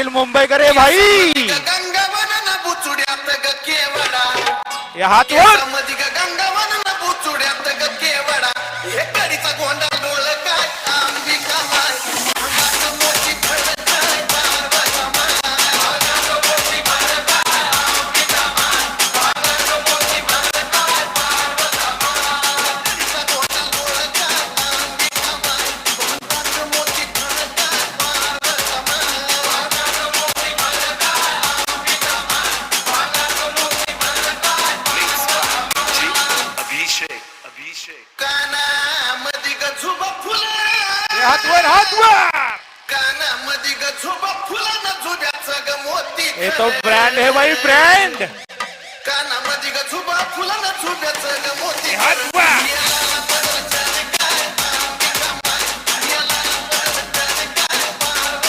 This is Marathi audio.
मुंबईकर आहे भाई. गंगावन बुचुड्यात ग केवडा हे हात वर. मधी गंगावन बुचुड्यात ग केवडा हे कडीचा गोंडा डोळ काय अंबिका माय अंगात मोठी फळ काय पार्वती माय अंगात मोठी फळ काय अंबिका माय अंगात मोठी फळ काय पार्वती माय कडीचा गोंडा डोळ काय अंबिका माय अंगात मोठी फळ काय पार्वती माय अंगात मोठी फळ काय अंबिका माय अंगात मोठी फळ काय अभिषेक कानामध्ये ग झुबा फुलं हात वर हात वर. कानामध्ये ग झुबा फुलं न झुब्याचं ग मोती हे तो ब्रँड है भाई ब्रँड. कानामध्ये ग झुबा फुलं न झुब्याचं ग मोती हात वर.